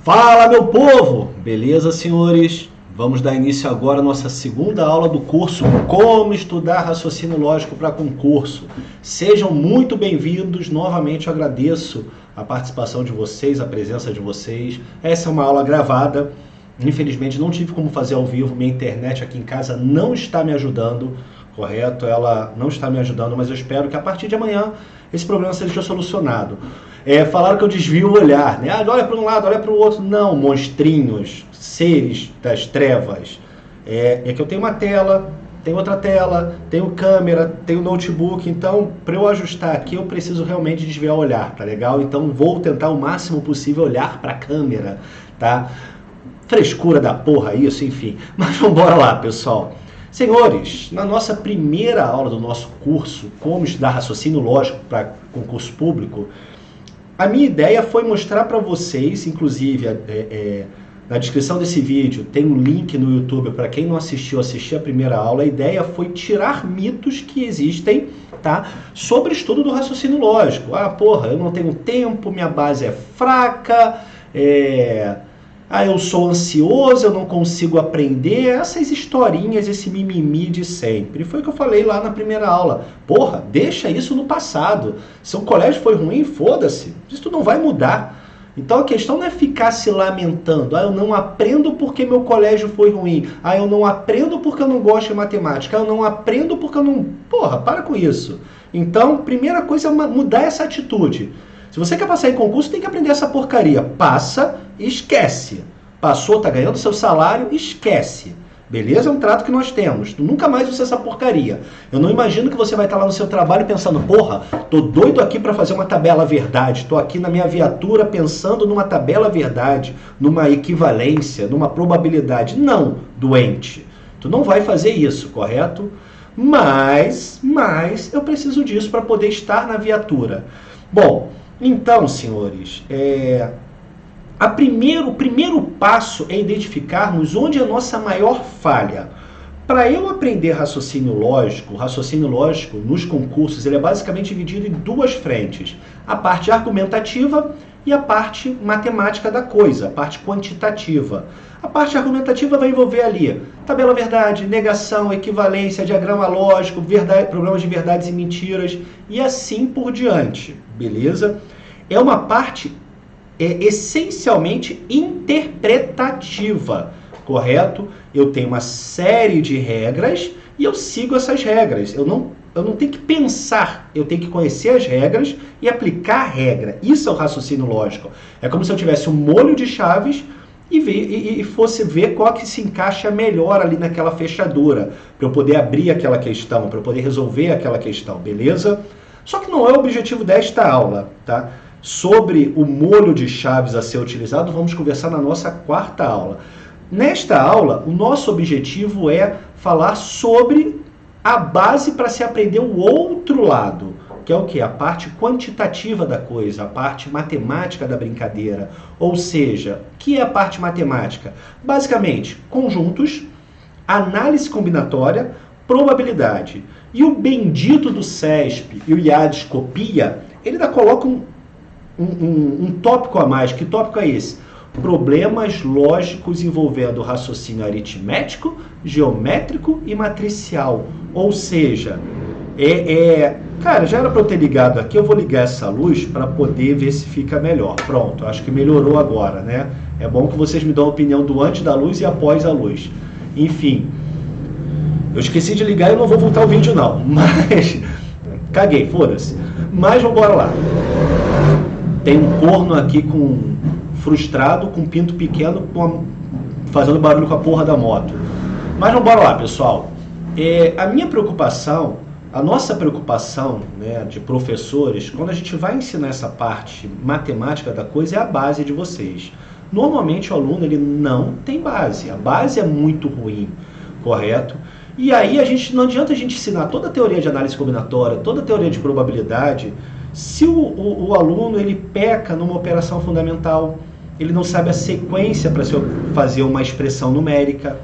Fala, meu povo! Beleza, senhores? Vamos dar início agora à nossa segunda aula do curso Como Estudar Raciocínio Lógico para Concurso. Sejam muito bem-vindos. Novamente eu agradeço a participação de vocês, a presença de vocês. Essa é uma aula gravada. Infelizmente não tive como fazer ao vivo. Minha internet aqui em casa não está me ajudando, correto? Ela não está me ajudando, mas eu espero que a partir de amanhã esse problema seja solucionado. Falaram que eu desvio o olhar, né? Olha para um lado, olha para o outro. Não, monstrinhos, seres das trevas. É que eu tenho uma tela, tenho outra tela, tenho câmera, tenho notebook. Então, para eu ajustar aqui, eu preciso realmente desviar o olhar, tá legal? Então, vou tentar o máximo possível olhar para a câmera, tá? Frescura da porra isso, enfim. Mas vamos embora lá, pessoal. Senhores, na nossa primeira aula do nosso curso, Como Estudar Raciocínio Lógico para Concurso Público, a minha ideia foi mostrar para vocês, inclusive na descrição desse vídeo tem um link no YouTube para quem não assistiu, assistir a primeira aula. A ideia foi tirar mitos que existem, tá, sobre estudo do raciocínio lógico. Ah, porra, eu não tenho tempo, minha base é fraca, eu sou ansioso, eu não consigo aprender, essas historinhas, esse mimimi de sempre. Foi o que eu falei lá na primeira aula. Porra, deixa isso no passado. Se o colégio foi ruim, foda-se. Isso não vai mudar. Então a questão não é ficar se lamentando. Eu não aprendo porque meu colégio foi ruim. Eu não aprendo porque eu não gosto de matemática. Eu não aprendo porque eu não... Porra, para com isso. Então, primeira coisa é mudar essa atitude. Se você quer passar em concurso, tem que aprender essa porcaria. Passa e esquece. Passou, tá ganhando seu salário, esquece. Beleza? É um trato que nós temos. Tu nunca mais usa essa porcaria. Eu não imagino que você vai estar lá no seu trabalho pensando, porra, tô doido aqui para fazer uma tabela verdade. Tô aqui na minha viatura pensando numa tabela verdade, numa equivalência, numa probabilidade. Não, doente. Tu não vai fazer isso, correto? Mas eu preciso disso para poder estar na viatura. Bom, então, senhores, o primeiro passo é identificarmos onde é a nossa maior falha. Para eu aprender raciocínio lógico, o raciocínio lógico nos concursos ele é basicamente dividido em duas frentes. A parte argumentativa e a parte matemática da coisa, a parte quantitativa. A parte argumentativa vai envolver ali tabela verdade, negação, equivalência, diagrama lógico, problemas de verdades e mentiras e assim por diante, beleza? É uma parte essencialmente interpretativa, correto? Eu tenho uma série de regras e eu sigo essas regras. Eu não tenho que pensar, eu tenho que conhecer as regras e aplicar a regra. Isso é o raciocínio lógico. É como se eu tivesse um molho de chaves e fosse ver qual que se encaixa melhor ali naquela fechadura, para eu poder abrir aquela questão, para eu poder resolver aquela questão, beleza? Só que não é o objetivo desta aula, tá? Sobre o molho de chaves a ser utilizado, vamos conversar na nossa quarta aula. Nesta aula, o nosso objetivo é falar sobre a base para se aprender o outro lado, que é o quê? A parte quantitativa da coisa, a parte matemática da brincadeira. Ou seja, o que é a parte matemática? Basicamente, conjuntos, análise combinatória, probabilidade. E o bendito do CESP e o IADES copia, ele ainda coloca um tópico a mais. Que tópico é esse? Problemas lógicos envolvendo raciocínio aritmético, geométrico e matricial. Ou seja, cara, já era para eu ter ligado aqui, eu vou ligar essa luz para poder ver se fica melhor. Pronto, acho que melhorou agora, né? É bom que vocês me dão a opinião do antes da luz e após a luz. Enfim, eu esqueci de ligar e eu não vou voltar o vídeo não, mas caguei, foda-se. Mas vamos embora lá. Tem um corno aqui frustrado, com um pinto pequeno, fazendo barulho com a porra da moto. Mas vamos embora lá, pessoal. A nossa preocupação, né, de professores, quando a gente vai ensinar essa parte matemática da coisa, é a base de vocês. Normalmente o aluno ele não tem base. A base é muito ruim, correto? E aí não adianta a gente ensinar toda a teoria de análise combinatória, toda a teoria de probabilidade, se o aluno ele peca numa operação fundamental, ele não sabe a sequência para fazer uma expressão numérica,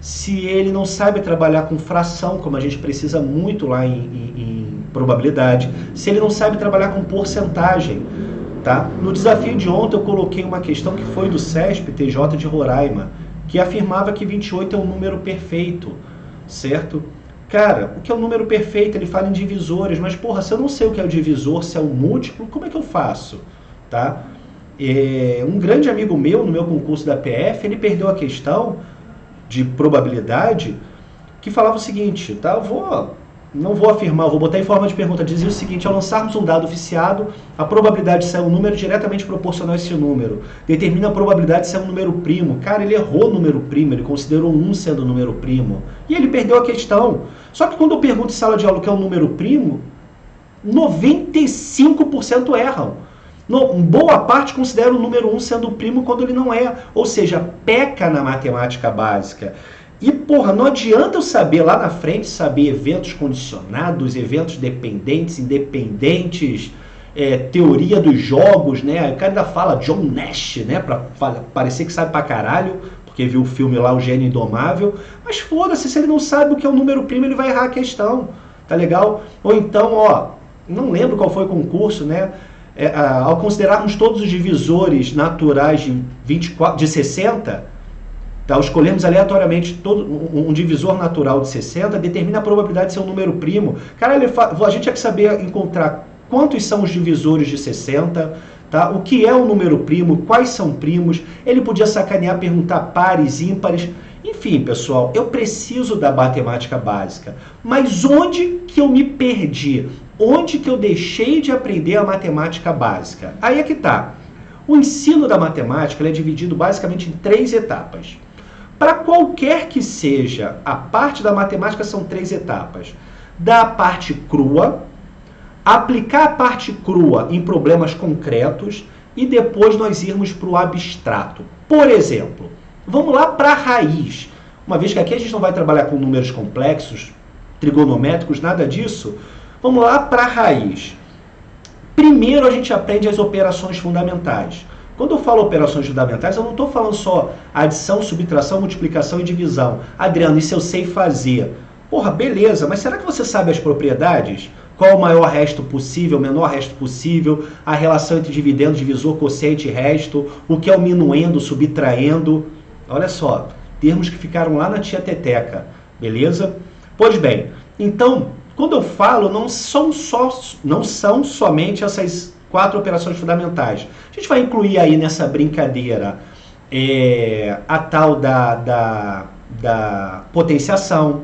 se ele não sabe trabalhar com fração, como a gente precisa muito lá em probabilidade, se ele não sabe trabalhar com porcentagem. Tá? No desafio de ontem eu coloquei uma questão que foi do CESP TJ de Roraima, que afirmava que 28 é um número perfeito, certo? Cara, o que é um número perfeito? Ele fala em divisores, mas porra, se eu não sei o que é o divisor, se é o múltiplo, como é que eu faço? Tá? Um grande amigo meu, no meu concurso da PF, ele perdeu a questão de probabilidade, que falava o seguinte, tá? Não vou afirmar, vou botar em forma de pergunta, dizia o seguinte: ao lançarmos um dado oficiado, a probabilidade de sair um número diretamente proporcional a esse número. Determina a probabilidade de sair um número primo. Cara, ele errou o número primo, ele considerou 1 sendo o número primo. E ele perdeu a questão. Só que quando eu pergunto em sala de aula o que é um número primo, 95% erram. Boa parte considera o número 1 sendo o primo quando ele não é. Ou seja, peca na matemática básica. E, porra, não adianta eu saber lá na frente, saber eventos condicionados, eventos dependentes, independentes, teoria dos jogos, né? O cara ainda fala John Nash, né? Pra parecer que sabe pra caralho, porque viu o filme lá, O Gênio Indomável. Mas foda-se, se ele não sabe o que é um número primo, ele vai errar a questão, tá legal? Ou então, não lembro qual foi o concurso, né? Ao considerarmos todos os divisores naturais de 60... Tá, escolhemos aleatoriamente um divisor natural de 60, determina a probabilidade de ser um número primo. Cara, a gente tinha que saber encontrar quantos são os divisores de 60, tá? O que é um número primo, quais são primos. Ele podia sacanear, perguntar pares, ímpares. Enfim, pessoal, eu preciso da matemática básica. Mas onde que eu me perdi? Onde que eu deixei de aprender a matemática básica? Aí é que tá. O ensino da matemática ele é dividido basicamente em 3 etapas. Para qualquer que seja a parte da matemática, são 3 etapas. Da parte crua, aplicar a parte crua em problemas concretos e depois nós irmos para o abstrato. Por exemplo, vamos lá para a raiz. Uma vez que aqui a gente não vai trabalhar com números complexos, trigonométricos, nada disso, vamos lá para a raiz. Primeiro a gente aprende as operações fundamentais. Quando eu falo operações fundamentais, eu não estou falando só adição, subtração, multiplicação e divisão. Adriano, isso eu sei fazer. Porra, beleza, mas será que você sabe as propriedades? Qual o maior resto possível, o menor resto possível, a relação entre dividendo, divisor, quociente e resto, o que é o minuendo, subtraindo? Olha só, termos que ficaram lá na tia Teteca, beleza? Pois bem, então, quando eu falo, não são somente essas 4 operações fundamentais. A gente vai incluir aí nessa brincadeira a tal da potenciação,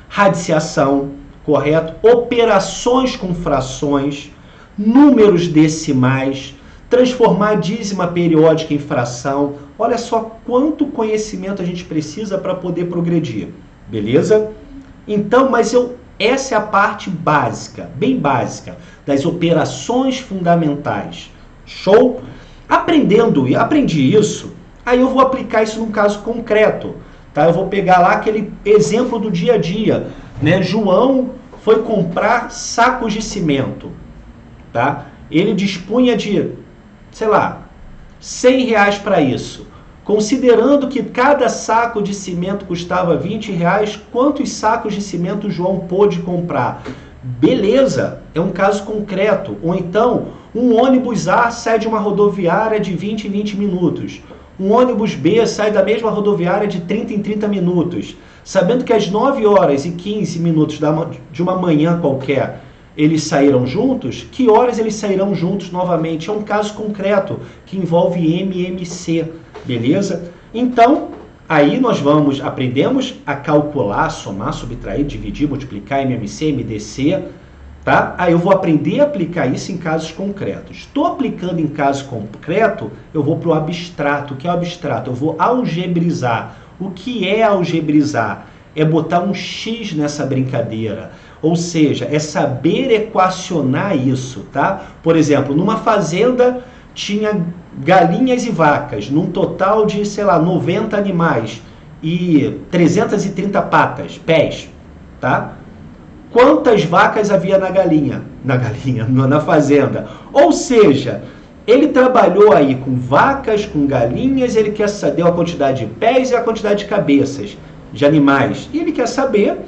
radiciação, correto? Operações com frações, números decimais, transformar dízima periódica em fração. Olha só quanto conhecimento a gente precisa para poder progredir, beleza? Então, essa é a parte básica, bem básica, das operações fundamentais. Show? Aprendi isso, aí eu vou aplicar isso num caso concreto. Tá? Eu vou pegar lá aquele exemplo do dia a dia. Né? João foi comprar sacos de cimento. Tá? Ele dispunha de, sei lá, R$100 para isso. Considerando que cada saco de cimento custava R$20, quantos sacos de cimento João pôde comprar? Beleza, é um caso concreto. Ou então, um ônibus A sai de uma rodoviária de 20 em 20 minutos. Um ônibus B sai da mesma rodoviária de 30 em 30 minutos. Sabendo que às 9h15 de uma manhã qualquer, eles saíram juntos, que horas eles sairão juntos novamente? É um caso concreto que envolve MMC. Beleza? Então, aí nós aprendemos a calcular, somar, subtrair, dividir, multiplicar, MMC, MDC, tá? Aí eu vou aprender a aplicar isso em casos concretos. Estou aplicando em caso concreto, eu vou para o abstrato. O que é o abstrato? Eu vou algebrizar. O que é algebrizar? É botar um X nessa brincadeira. Ou seja, é saber equacionar isso, tá? Por exemplo, numa fazenda tinha galinhas e vacas, num total de, 90 animais e 330 pés, tá? Quantas vacas havia na fazenda? Ou seja, ele trabalhou aí com vacas, com galinhas, ele quer saber a quantidade de pés e a quantidade de cabeças de animais. E ele quer saber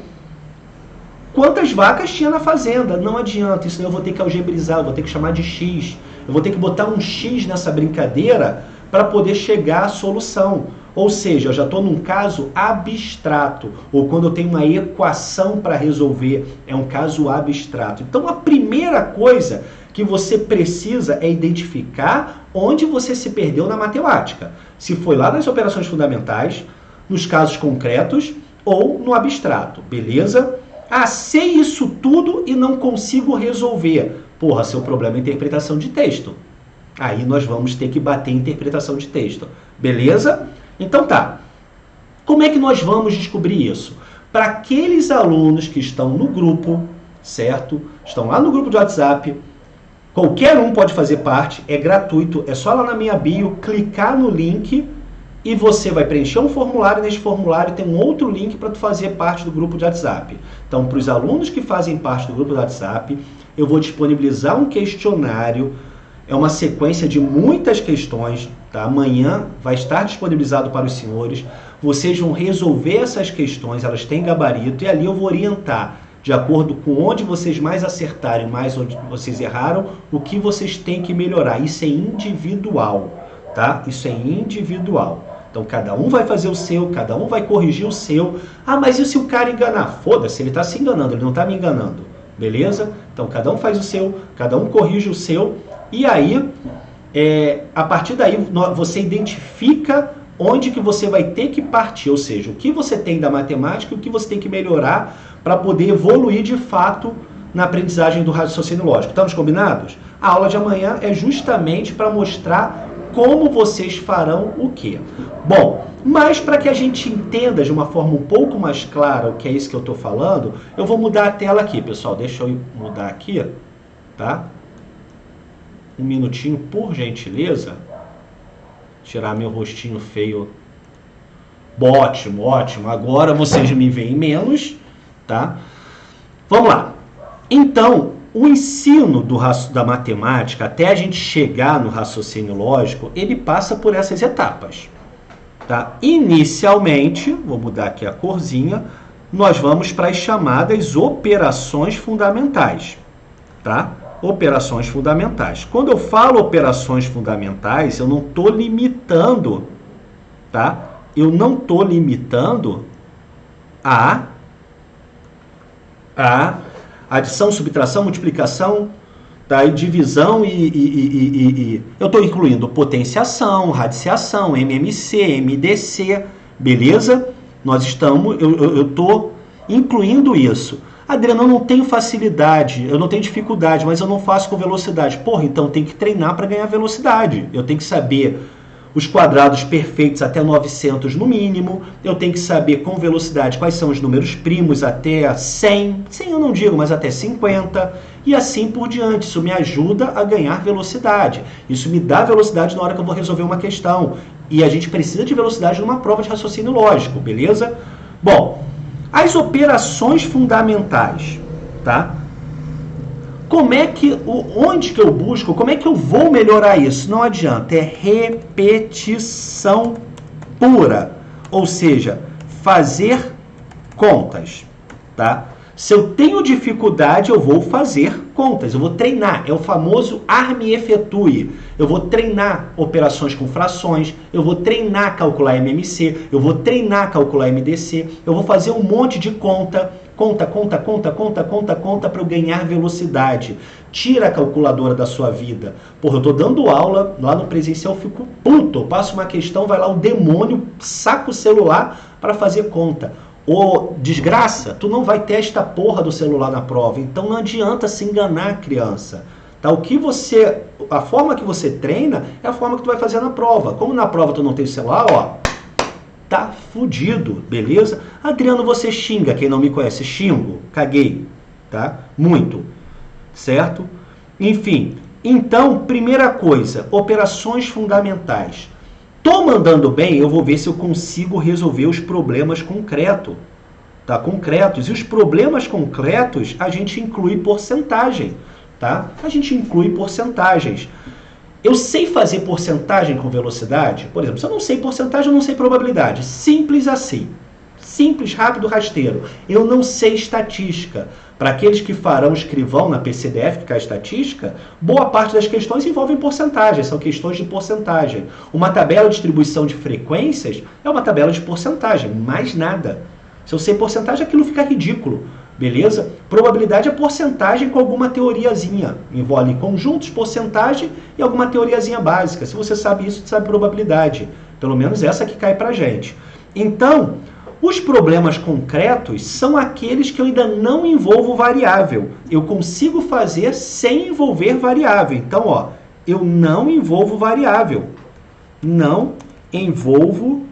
quantas vacas tinha na fazenda. Não adianta, isso eu vou ter que algebrizar, eu vou ter que chamar de X. Eu vou ter que botar um X nessa brincadeira para poder chegar à solução. Ou seja, eu já estou num caso abstrato, ou quando eu tenho uma equação para resolver, é um caso abstrato. Então, a primeira coisa que você precisa é identificar onde você se perdeu na matemática. Se foi lá nas operações fundamentais, nos casos concretos ou no abstrato, beleza? Ah, sei isso tudo e não consigo resolver. Porra, seu problema é interpretação de texto. Aí nós vamos ter que bater em interpretação de texto, beleza? Então tá, como é que nós vamos descobrir isso? Para aqueles alunos que estão no grupo, certo? Estão lá no grupo de WhatsApp, qualquer um pode fazer parte, é gratuito, é só lá na minha bio, clicar no link e você vai preencher um formulário, nesse formulário tem um outro link para tu fazer parte do grupo de WhatsApp. Então, para os alunos que fazem parte do grupo de WhatsApp, eu vou disponibilizar um questionário. É uma sequência de muitas questões, tá? Amanhã vai estar disponibilizado para os senhores. Vocês vão resolver essas questões, elas têm gabarito, e ali eu vou orientar, de acordo com onde vocês mais acertarem, mais onde vocês erraram, o que vocês têm que melhorar. Isso é individual, tá? Isso é individual. Então, cada um vai fazer o seu, cada um vai corrigir o seu. Ah, mas e se o cara enganar? Foda-se, ele está se enganando, ele não está me enganando. Beleza? Então, cada um faz o seu, cada um corrige o seu. E aí, a partir daí, você identifica onde que você vai ter que partir, ou seja, o que você tem da matemática e o que você tem que melhorar para poder evoluir de fato na aprendizagem do raciocínio lógico. Estamos combinados? A aula de amanhã é justamente para mostrar como vocês farão o quê. Bom, mas para que a gente entenda de uma forma um pouco mais clara o que é isso que eu estou falando, eu vou mudar a tela aqui, pessoal. Deixa eu mudar aqui, tá? Um minutinho, por gentileza. Tirar meu rostinho feio. Ótimo, ótimo. Agora vocês me veem menos, tá? Vamos lá. Então, o ensino da matemática, até a gente chegar no raciocínio lógico, ele passa por essas etapas, tá? Inicialmente, vou mudar aqui a corzinha, nós vamos para as chamadas operações fundamentais, tá? Operações fundamentais. Quando eu falo operações fundamentais, eu não estou limitando, tá? Eu não estou limitando a adição, subtração, multiplicação, tá? E divisão eu estou incluindo potenciação, radiciação, MMC, MDC, beleza? Eu estou incluindo isso. Adriano, eu não tenho facilidade, eu não tenho dificuldade, mas eu não faço com velocidade. Porra, então tem que treinar para ganhar velocidade. Eu tenho que saber os quadrados perfeitos até 900 no mínimo. Eu tenho que saber com velocidade quais são os números primos até 100. 100 eu não digo, mas até 50. E assim por diante. Isso me ajuda a ganhar velocidade. Isso me dá velocidade na hora que eu vou resolver uma questão. E a gente precisa de velocidade numa prova de raciocínio lógico, beleza? Bom, as operações fundamentais, tá? Onde que eu busco, como é que eu vou melhorar isso? Não adianta, é repetição pura. Ou seja, fazer contas, tá? Se eu tenho dificuldade, eu vou fazer contas, eu vou treinar. É o famoso arme e efetue. Eu vou treinar operações com frações, eu vou treinar calcular MMC, eu vou treinar calcular MDC, eu vou fazer um monte de conta para eu ganhar velocidade. Tira a calculadora da sua vida. Porra, eu tô dando aula, lá no presencial eu fico puto. Eu passo uma questão, vai lá o demônio, saca o celular para fazer conta. Ô, desgraça, tu não vai ter esta porra do celular na prova, então não adianta se enganar, criança. Tá? A forma que você treina é a forma que tu vai fazer na prova. Como na prova tu não tem celular, ó, tá fudido, beleza? Adriano, você xinga, quem não me conhece, xingo, caguei, tá? Muito, certo? Enfim, então, primeira coisa, operações fundamentais. Tô mandando bem, eu vou ver se eu consigo resolver os problemas concretos, tá? Concretos. E os problemas concretos, a gente inclui porcentagem, tá? A gente inclui porcentagens. Eu sei fazer porcentagem com velocidade? Por exemplo, se eu não sei porcentagem, eu não sei probabilidade. Simples assim. simples, rápido, rasteiro. Eu não sei estatística. Para aqueles que farão escrivão na PCDF, que é a estatística, boa parte das questões envolvem porcentagem, são questões de porcentagem. Uma tabela de distribuição de frequências é uma tabela de porcentagem, mais nada. Se eu sei porcentagem, aquilo fica ridículo, beleza? Probabilidade é porcentagem com alguma teoriazinha. Envolve conjuntos, porcentagem e alguma teoriazinha básica. Se você sabe isso, você sabe probabilidade. Pelo menos essa que cai pra gente. Então, os problemas concretos são aqueles que eu ainda não envolvo variável. Eu consigo fazer sem envolver variável. Então, ó, eu não envolvo variável. Não envolvo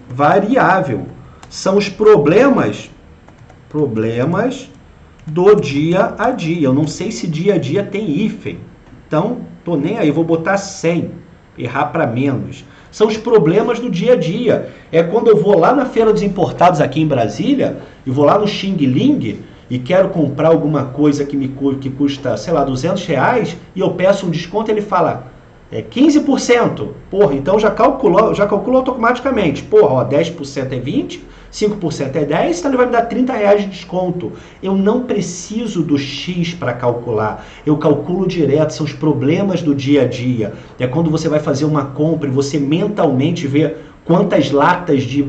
variável. São os problemas do dia a dia. Eu não sei se dia a dia tem hífen. Então, tô nem aí, vou botar 100. Errar para menos. São os problemas do dia a dia. É quando eu vou lá na Feira dos Importados aqui em Brasília, e vou lá no Xing Ling e quero comprar alguma coisa que custa, sei lá, R$200, e eu peço um desconto, ele fala, 15%. Porra, então já calculou automaticamente. Porra, ó, 10% é 20, 5% é 10, então ele vai me dar R$30 de desconto. Eu não preciso do X para calcular. Eu calculo direto, são os problemas do dia a dia. É quando você vai fazer uma compra e você mentalmente vê quantas latas de,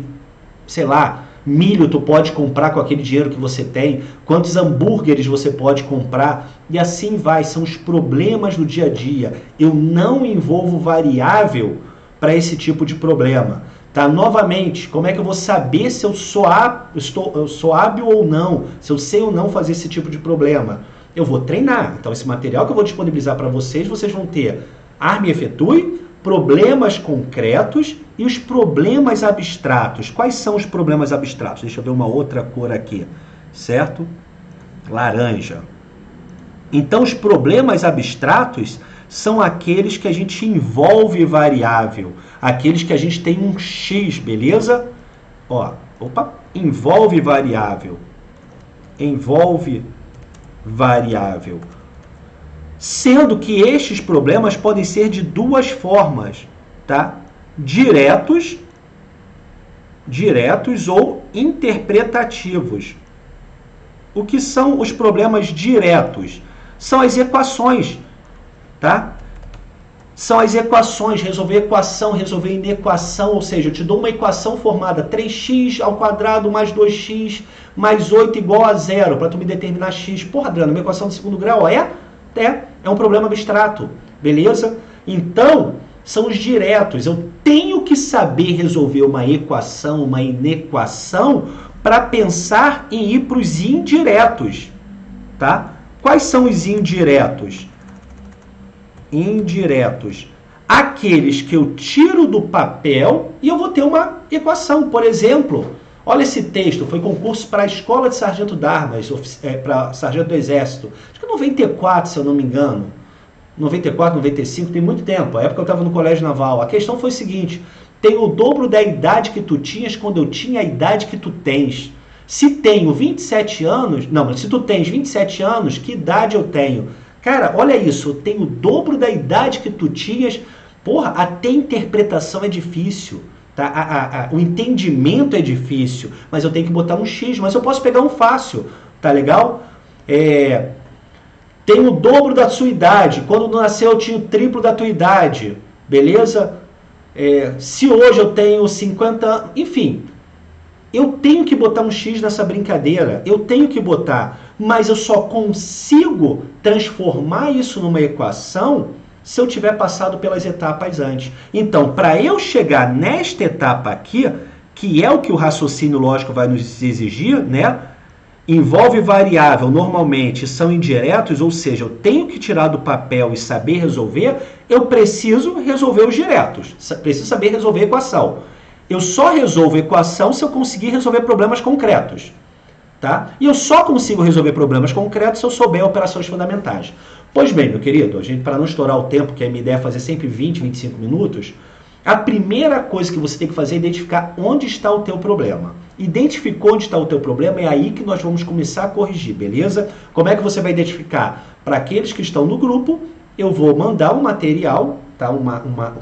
sei lá, milho tu pode comprar com aquele dinheiro que você tem, quantos hambúrgueres você pode comprar, e assim vai, são os problemas do dia a dia. Eu não envolvo variável para esse tipo de problema. Tá? Novamente, como é que eu vou saber se eu sou hábil ou não, se eu sei ou não fazer esse tipo de problema? Eu vou treinar. Então, esse material que eu vou disponibilizar para vocês, vocês vão ter Arme e Efetue, problemas concretos e os problemas abstratos. Quais são os problemas abstratos? Deixa eu ver uma outra cor aqui, certo? Laranja. Então, os problemas abstratos são aqueles que a gente envolve variável, aqueles que a gente tem um X, beleza? Ó, envolve variável. Envolve variável. Sendo que estes problemas podem ser de duas formas, tá? Diretos ou interpretativos. O que são os problemas diretos? São as equações, tá? São as equações, resolver equação, resolver inequação, ou seja, eu te dou uma equação formada 3x ao quadrado mais 2x mais 8 igual a 0, para tu me determinar x. Porra, Adriano, uma equação de segundo grau, é um problema abstrato, beleza? Então, são os diretos. Eu tenho que saber resolver uma equação, uma inequação, para pensar em ir para os indiretos, tá? Quais são os indiretos? Indiretos. Aqueles que eu tiro do papel e eu vou ter uma equação. Por exemplo, olha esse texto, foi concurso para a Escola de Sargento d'Armas, para Sargento do Exército. Acho que 94, se eu não me engano. 94, 95, tem muito tempo. A época eu estava no Colégio Naval. A questão foi o seguinte, tem o dobro da idade que tu tinhas quando eu tinha a idade que tu tens. Se tenho 27 anos... Não, mas se tu tens 27 anos, que idade eu tenho? Cara, olha isso, eu tenho o dobro da idade que tu tinhas. Porra, até interpretação é difícil. Tá? O entendimento é difícil, mas eu tenho que botar um X, mas eu posso pegar um fácil, tá legal? Tem o dobro da sua idade, quando nasceu eu tinha o triplo da tua idade, beleza? Se hoje eu tenho 50 anos, enfim, eu tenho que botar um X nessa brincadeira, eu tenho que botar, mas eu só consigo transformar isso numa equação se eu tiver passado pelas etapas antes. Então, para eu chegar nesta etapa aqui, que é o que o raciocínio lógico vai nos exigir, né? Envolve variável, normalmente são indiretos, ou seja, eu tenho que tirar do papel e saber resolver, eu preciso resolver os diretos, preciso saber resolver a equação. Eu só resolvo equação se eu conseguir resolver problemas concretos. Tá? E eu só consigo resolver problemas concretos se eu souber operações fundamentais. Pois bem, meu querido, para não estourar o tempo, que a minha ideia é fazer sempre 20, 25 minutos, a primeira coisa que você tem que fazer é identificar onde está o teu problema. Identificou onde está o teu problema, é aí que nós vamos começar a corrigir, beleza? Como é que você vai identificar? Para aqueles que estão no grupo, eu vou mandar um material, tá?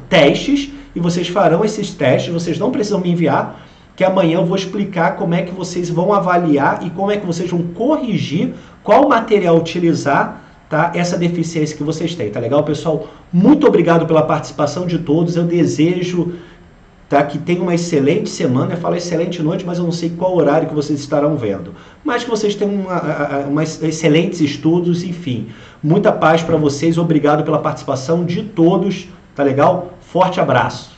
Testes, e vocês farão esses testes, vocês não precisam me enviar, que amanhã eu vou explicar como é que vocês vão avaliar e como é que vocês vão corrigir qual material utilizar, tá? Essa deficiência que vocês têm, tá legal, pessoal? Muito obrigado pela participação de todos, eu desejo, tá, que tenham uma excelente semana. Eu falo excelente noite, mas eu não sei qual horário que vocês estarão vendo, mas que vocês tenham excelentes estudos, enfim, muita paz para vocês, obrigado pela participação de todos, tá legal? Forte abraço!